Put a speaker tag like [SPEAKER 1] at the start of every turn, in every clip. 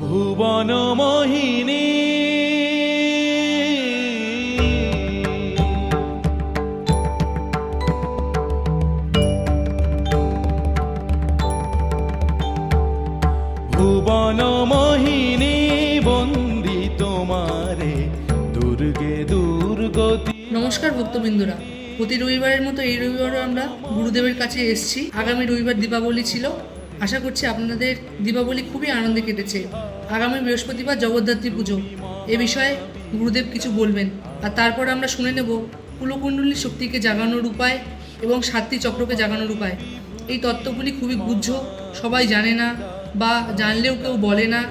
[SPEAKER 1] ভুবন মোহিনী ভুবন মোহিনী বন্দি তোমারে দুর্গে দুর্গতি।
[SPEAKER 2] নমস্কার ভক্তবৃন্দরা, প্রতি রবিবারের মতো এই রবিবারও আমরা গুরুদেবের কাছে এসেছি। আগামী রবিবার দীপাবলি ছিল। আশা করছি আপনাদের দীপাবলি খুবই আনন্দে কেটেছে। আগামী বৃহস্পতিবার জগদ্ধাত্রী পুজো, এ বিষয়ে গুরুদেব কিছু বলবেন। আর তারপর আমরা শুনে নেব কুলকুণ্ডলী শক্তিকে জাগানোর উপায় এবং সাতটি চক্রকে জাগানোর উপায়। এই তত্ত্বগুলি খুবই গুহ্য, সবাই জানে না বা জানলেও কেউ বলে না।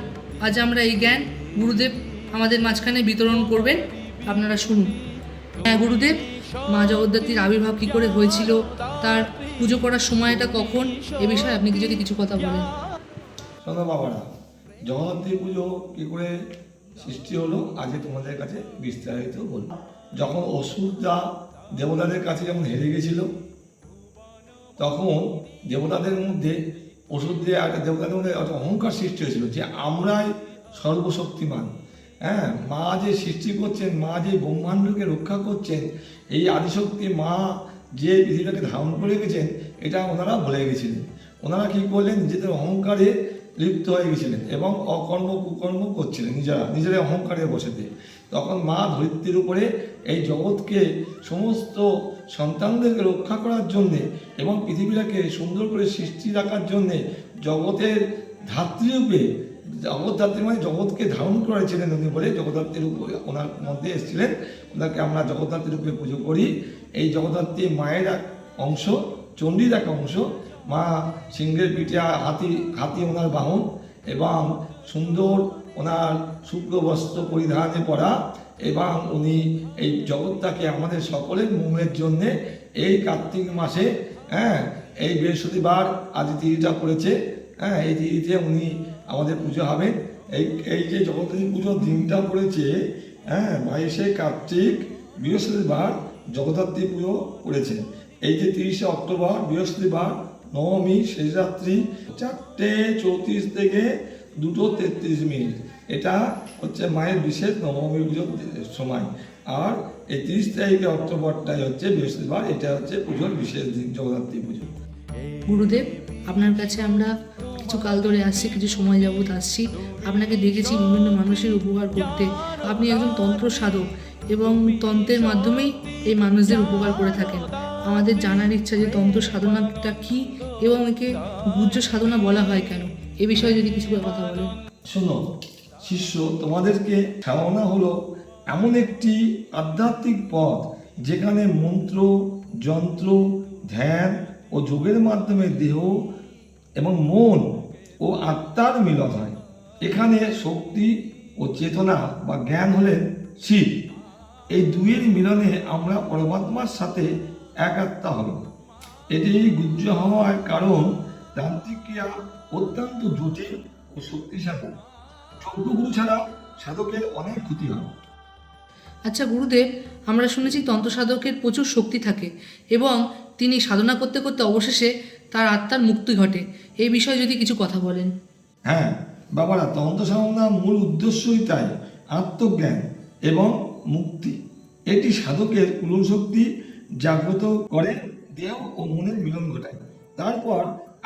[SPEAKER 2] আজ আমরা এই জ্ঞান গুরুদেব আমাদের মাঝখানে বিতরণ করবেন, আপনারা শুনুন। হ্যাঁ গুরুদেব, মা জগদ্ধাত্রীর আবির্ভাব কী করে হয়েছিল, তার পুজো করার সময়টা কখন, এ বিষয়ে আপনি যদি কিছু কথা বলেন।
[SPEAKER 3] শোনো বাবারা, জগদ্ধাত্রী পুজো কী করে সৃষ্টি হলো আজকে তোমাদের কাছে বিস্তারিত বলব। যখন অসুররা দেবতাদের কাছে যখন হেরে গেছিল, তখন দেবতাদের মধ্যে অসুরদের একটা দেবতাদের মধ্যে একটা অহংকার সৃষ্টি হয়েছিল যে আমরাই সর্বশক্তিমান। হ্যাঁ, মা যে সৃষ্টি করছেন, মা যে ব্রহ্মাণ্ডকে রক্ষা করছেন, এই আদিশক্তি মা যে পৃথিবীটাকে ধারণ করে গেছেন, এটা ওনারা ভুলে গেছিলেন। ওনারা কী করলেন, নিজেদের অহংকারে লিপ্ত হয়ে গেছিলেন এবং অকর্ম কুকর্ম করছিলেন নিজেরা অহংকারে বসেতে। তখন মা ধরিত্রীর উপরে এই জগৎকে সমস্ত সন্তানদেরকে রক্ষা করার জন্যে এবং পৃথিবীটাকে সুন্দর করে সৃষ্টি রাখার জন্যে জগতের ধাত্রীরূপে, জগদ্ধাত্রী মানে জগৎকে ধারণ করেছিলেন উনি বলে জগদ্ধাত্রীর উপরে ওনার মধ্যে এসেছিলেন। ওনাকে আমরা জগদ্ধাত্রী রূপে পুজো করি। এই জগদ্ধাত্রী মায়ের এক অংশ, চণ্ডীর এক অংশ। মা সিংহের পিঠে হাতি ওনার বাহন এবং সুন্দর ওনার শুক্র বস্ত্র পরিধানে পরা, এবং উনি এই জগৎটাকে আমাদের সকলের মঙ্গলের জন্যে এই কার্তিক মাসে, এই বৃহস্পতিবার আজ তিথিটা পড়েছে, এই তিথিতে উনি আমাদের পুজো হবেন। এই যে জগদ্ধাত্রী পুজোর দিনটা পড়েছে, 22শে কার্তিক বৃহস্পতিবার জগদ্ধাত্রী পুজো পড়েছে। এই যে 30শে অক্টোবর বৃহস্পতিবার নবমী শেষ রাত্রি 4:34 থেকে 2:33। এটা হচ্ছে মায়ের বিশেষ নবমী পুজোর সময়। আর এই 30 তারিখে অক্টোবরটাই হচ্ছে বৃহস্পতিবার, এটা হচ্ছে পুজোর বিশেষ দিন, জগদ্ধাত্রী পুজো।
[SPEAKER 2] গুরুদেব, আপনার কাছে আমরা কিছু কাল ধরে আসছি, কিছু সময় যাবৎ আসছি। আপনাকে দেখেছি বিভিন্ন মানুষের উপকার করতে। আপনি একজন তন্ত্র সাধক এবং তন্ত্রের মাধ্যমেই এই মানুষদের উপকার করে থাকেন। আমাদের জানার ইচ্ছা যে তন্ত্র সাধনাটা কী এবং একে গুহ্য সাধনা বলা হয় কেন, এ বিষয়ে যদি কিছু কথা বলেন।
[SPEAKER 3] শোনো শিষ্য, তোমাদেরকে সাধনা হলো এমন একটি আধ্যাত্মিক পথ যেখানে মন্ত্র, যন্ত্র, ধ্যান ও যোগের মাধ্যমে দেহ এবং মন ও আত্মার মিলন হয়। এখানে শক্তি ও চেতনা বা জ্ঞান হলেন শিব। এই দুইয়ের মিলনে আমরা পরমাত্মার সাথে এক আত্মা হব। এটি গুহ্য হওয়ার কারণ তান্ত্রিক ক্রিয়া অত্যন্ত জটিল ও শক্তিশালী। যজ্ঞগুরু ছাড়া সাধকের অনেক ক্ষতি হয়।
[SPEAKER 2] আচ্ছা গুরুদেব, আমরা শুনেছি তন্ত্র সাধকের প্রচুর শক্তি থাকে এবং তিনি সাধনা করতে করতে অবশেষে তার আত্মার মুক্তি ঘটে। এই বিষয়ে যদি কিছু কথা বলেন।
[SPEAKER 3] হ্যাঁ বাবারা, তন্ত্র সাধনার মূল উদ্দেশ্যই তাই, আত্মজ্ঞান এবং মুক্তি। এটি সাধকের কুলশক্তি জাগ্রত করে, দেহ ও মনের মিলন ঘটায়। তারপর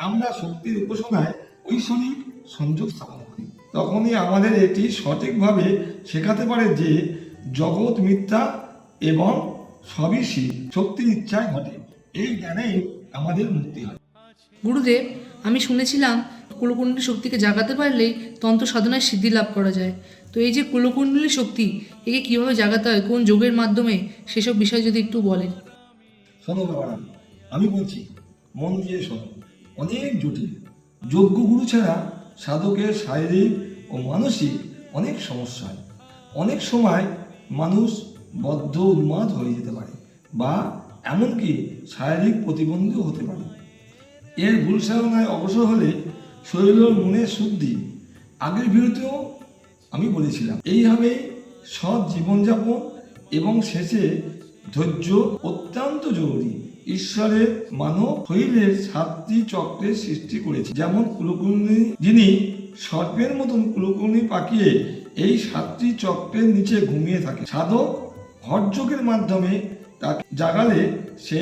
[SPEAKER 3] আমরা শক্তির উপাসনায় ঐশ্বরিক সংযোগ স্থাপন করি। তখনই আমাদের এটি সঠিকভাবে শেখাতে পারে যে জগৎ মিথ্যা এবং সবই শিব শক্তির ইচ্ছায় ঘটে। এই জ্ঞানেই আমাদের মুক্তি হয়।
[SPEAKER 2] গুরুদেব, আমি শুনেছিলাম কুলকুণ্ডলী শক্তিকে জাগাতে পারলেই তন্ত্র সাধনায় সিদ্ধি লাভ করা যায়। তো এই যে কুলকুণ্ডলী শক্তি, একে কীভাবে জাগাতে হয়, কোন যোগের মাধ্যমে, সেসব বিষয়ে যদি একটু বলেন।
[SPEAKER 3] শোনো বাবারা, আমি বলছি মন দিয়ে শোনো। অনেক জটিল। যজ্ঞগুরু ছাড়া সাধকের শারীরিক ও মানসিক অনেক সমস্যা হয়। অনেক সময় মানুষ বদ্ধ উন্মাদ হয়ে যেতে পারে বা এমনকি শারীরিক প্রতিবন্ধীও হতে পারে। এর ভুল সাধনায় অবসর হলে শরীর ও মনের শুদ্ধি, আগের ভিডিওতেও আমি বলেছিলাম। এইভাবেই সৎ জীবনযাপন এবং শেষে ধৈর্য অত্যন্ত জরুরি। ঈশ্বরের মানব শরীরের 7টি চক্রের সৃষ্টি করেছে, যেমন কুলকুণ্ডলী যিনি সর্পের মতন কুলকুনি পাকিয়ে এই 7টি চক্রের নিচে ঘুমিয়ে থাকে। সাধক হঠযোগের মাধ্যমে তাকে জাগালে সে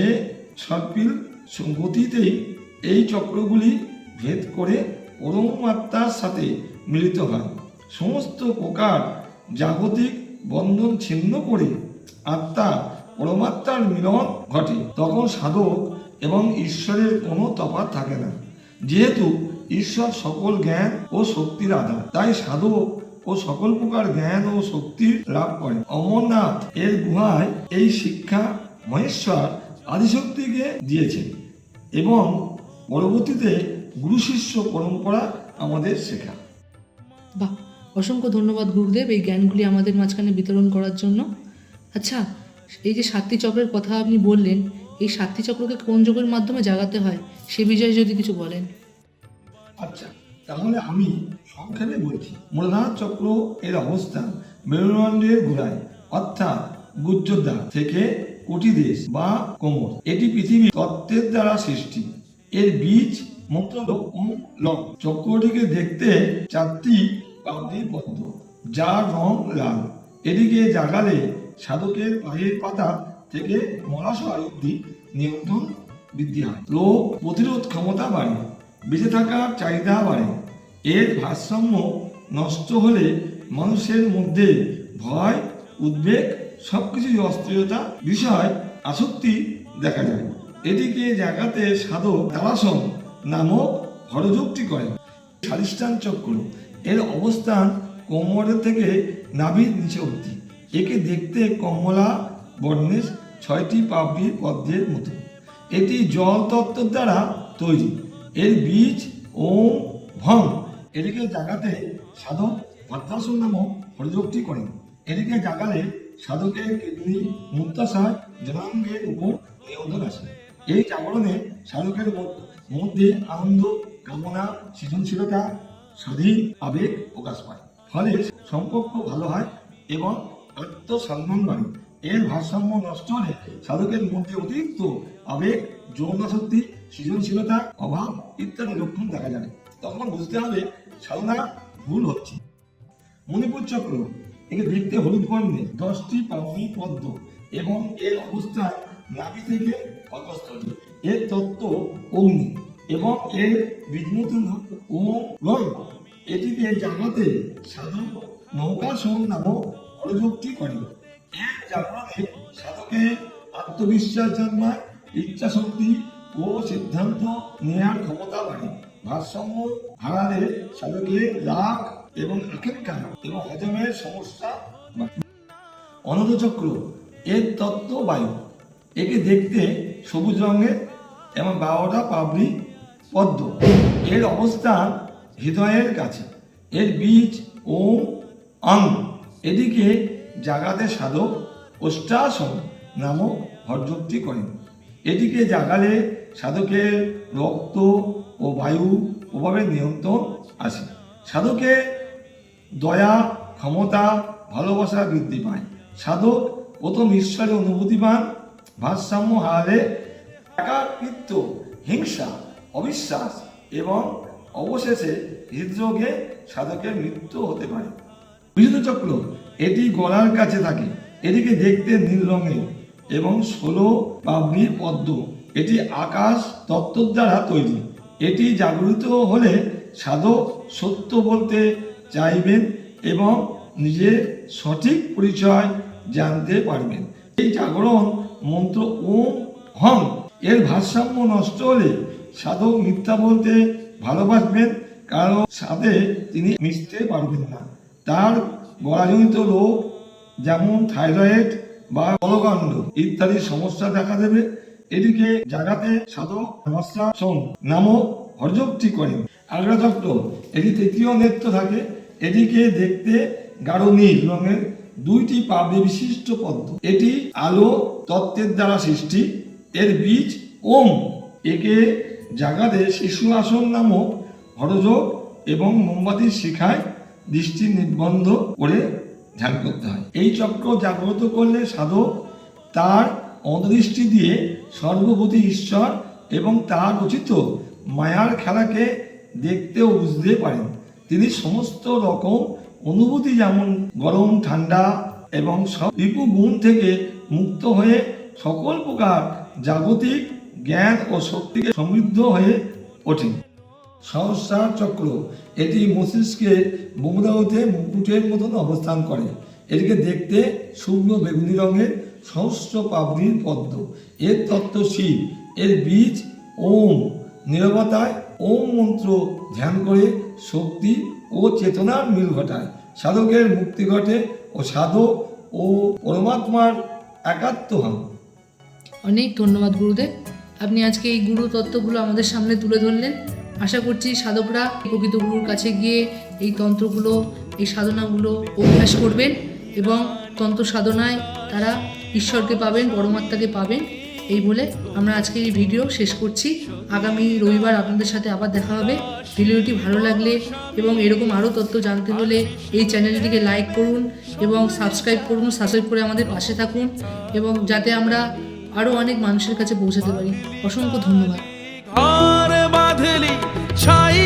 [SPEAKER 3] সর্পিল গতিতেই এই চক্রগুলি ভেদ করে পরমাত্মার সাথে মিলিত হয়। সমস্ত প্রকার জাগতিক বন্ধন ছিন্ন করে আত্মা পরমাত্মার মিলন ঘটে। তখন সাধক এবং ঈশ্বরের কোনো তফাৎ থাকে না, যেহেতু ঈশ্বর সকল জ্ঞান ও শক্তির আধার। তাই সাধক ও সকল প্রকার জ্ঞান ও শক্তির লাভ করে। অমরনাথ এর গুহায় এই শিক্ষা মহেশ্বর আদিশক্তিকে দিয়েছেন এবং পরবর্তীতে গুরু শিষ্য পরম্পরা আমাদের শেখা।
[SPEAKER 2] বাহ, অসংখ্য ধন্যবাদ গুরুদেব এই জ্ঞানগুলি আমাদের মাঝখানে বিতরণ করার জন্য। আচ্ছা, এই যে 7টি চক্রের কথা আপনি বললেন, এই 7টি চক্রকে কোন যোগের মাধ্যমে জাগাতে হয় সে বিষয়ে যদি কিছু বলেন।
[SPEAKER 3] আচ্ছা, তাহলে আমি সংক্ষেপে বলছি। মূলাধার চক্র এর অবস্থান মেরুদণ্ডের গোড়ায় অর্থাৎ গুজ্জোদ্দা থেকে কোটিদেশ বা কোমর। এটি পৃথিবীর তত্ত্বের দ্বারা সৃষ্টি। এর বীজ মন্ত্র লং। চক্রটিকে দেখতে 4টি পাপড়ি পদ্ম, যার রং লাল। এদিকে জাগালে সাধকের পায়ের পাতা থেকে মলাশয় অবধি নিয়ন্ত্রণ বৃদ্ধি হয়। রোগ প্রতিরোধ ক্ষমতা বাড়ে, বেঁচে থাকার চাহিদা বাড়ে। এর ভারসাম্য নষ্ট হলে মানুষের মধ্যে ভয়, উদ্বেগ, সবকিছুই অস্থিরতা বিষয় আসক্তি দেখা যায়। এদিকে জাগাতে সাধক তারাসন নামক হরযোগটি করেন। স্বাধিষ্ঠান চক্র এর অবস্থান কোমরের থেকে নাভির নিচে অবধি। একে দেখতে কমলা বর্ণের 6টি পাপড়ি পদ্মের মতো। এটি জল তত্ত্বের দ্বারা তৈরি। এর বীজ ওম ভং। এদিকে জাগাতে সাধক ভদ্রাসন নামক হরযোগটি করেন। এদিকে জাগালে সাধকের কিডনি মূত্রাশয় জনাঙ্গের উপর নিয়ন্ত্রণ আসে। এই জাগরণে সাধকের মধ্যে আনন্দ, কামনা, সৃজনশীলতা, স্বাধীন আবেগ প্রকাশ পায়। ফলে সম্পর্ক ভালো হয় এবং আত্মসম্মান বাড়ে। এর ভারসাম্য নষ্ট হলে সাধকের মধ্যে অতিরিক্ত আবেগ, যৌনাসক্তি, সৃজনশীলতা অভাব ইত্যাদি লক্ষণ দেখা যায়। তখন বুঝতে হবে সাধনা ভুল হচ্ছে। মণিপুর চক্র একে দেখতে হলুদ বর্ণে 10টি পাপড়ি পদ্ম এবং এর অবস্থান নাভি থেকে অগস্তলি। এর তত্ত্ব অগ্নি এবং এর বীজমূর্তি ওম রং। এটিকে জাগাতে সাধক নৌকাসন নামক হরযোগটি করে। এর জাগরণে সাধকের আত্মবিশ্বাস জন্মায়, ইচ্ছা শক্তি ও সিদ্ধান্ত নেওয়ার ক্ষমতা বাড়ে। ভারসাম্য হারালে সাধকের রাগ এবং আকাঙ্ক্ষা এবং হজমের সমস্যা বাড়ে। অনন্ত চক্র এর তত্ত্ব বায়ু। একে দেখতে সবুজ রঙের এবং 12টা পাপড়ি পদ্ম। এর অবস্থান হৃদয়ের কাছে। এর বীজ ওম অং। এদিকে জাগাতে সাধক অষ্টাসন নামক হরযোগটি করেন। এটিকে জাগালে সাধকের রক্ত ও বায়ু প্রভাবের নিয়ন্ত্রণ আসে। সাধকের দয়া, ক্ষমতা, ভালোবাসা বৃদ্ধি পায়। সাধক প্রথম ঈশ্বরের অনুভূতি পান। ভারসাম্য হারালে একাকৃত্ব, হিংসা, অবিশ্বাস এবং অবশেষে হৃদরোগে সাধকের মৃত্যু হতে পারে। বিশুদ্ধ চক্র এটি গলার কাছে থাকে। এটিকে দেখতে নীল রঙের এবং 16 পাপড়ি পদ্ম। এটি আকাশ তত্ত্ব দ্বারা তৈরি। এটি জাগরিত হলে সাধক সত্য বলতে চাইবেন এবং নিজের সঠিক পরিচয় জানতে পারবেন। এই জাগরণ মন্ত্র ওম হং। এর ভারসাম্য নষ্ট হলে সাধক মিথ্যা বলতে ভালোবাসবেন, কারণ সাথে তিনি মিশতে পারবেন না। তার গলাজনিত রোগ যেমন থাইরয়েড বা গলগণ্ড ইত্যাদি সমস্যা দেখা দেবে। এদিকে জাগাতে সাধক ভস্মাসন নামক হরযোগটি করেন। আগ্রা চক্র এটি 3য় নেত্র থাকে। এটিকে দেখতে গাঢ় নীল রঙের 2টি পাপড়ি বিশিষ্ট পদ্ম। এটি আলো তত্ত্বের দ্বারা সৃষ্টি। এর বীজ ওম। একে জাগাতে শিশু আসন নামক হরযোগ এবং মোমবাতির শিখায় দৃষ্টি নির্বন্ধ করে ধ্যান করতে হয়। এই চক্র জাগ্রত করলে সাধক তার অন্তর্দৃষ্টি দিয়ে সর্বভূতি ঈশ্বর এবং তার রচিত মায়ার খেলাকে দেখতে ও বুঝতে পারেন। তিনি সমস্ত রকম অনুভূতি যেমন গরম ঠান্ডা এবং সব রিপু গুণ থেকে মুক্ত হয়ে সকল প্রকার জাগতিক জ্ঞান ও শক্তিকে সমৃদ্ধ হয়ে ওঠে। সহস্রার চক্র এটি মস্তিষ্কে বুমরাহতে মুকুটের মতন অবস্থান করে। এটিকে দেখতে শুভ্র বেগুনি রঙের সহস্র পাবলির পদ্ম। এর তত্ত্ব শিব। এর বীজ ওম। নীরবতায় ওম মন্ত্র ধ্যান করে শক্তি ও চেতনার মিল ঘটায়। সাধকের মুক্তি ঘটে ও সাধক ও পরমাত্মার একাত্ম হন।
[SPEAKER 2] অনেক ধন্যবাদ গুরুদেব, আপনি আজকে এই গুরু তত্ত্বগুলো আমাদের সামনে তুলে ধরলেন। আশা করছি সাধকরা প্রকৃত গুরুর কাছে গিয়ে এই তন্ত্রগুলো, এই সাধনাগুলো অভ্যাস করবেন এবং তন্ত্র সাধনায় তারা ঈশ্বরকে পাবেন, পরমাত্মাকে পাবেন। এই বলে আমরা আজকে এই ভিডিও শেষ করছি। আগামী রবিবার আপনাদের সাথে আবার দেখা হবে। ভিডিওটি ভালো লাগলে এবং এরকম আরও তথ্য জানতে হলে এই চ্যানেলটিকে লাইক করুন এবং সাবস্ক্রাইব করুন। সাবস্ক্রাইব করে আমাদের পাশে থাকুন এবং যাতে আমরা আরও অনেক মানুষের কাছে পৌঁছাতে পারি। অসংখ্য ধন্যবাদ।
[SPEAKER 1] ঘর বাঁধলি ছাই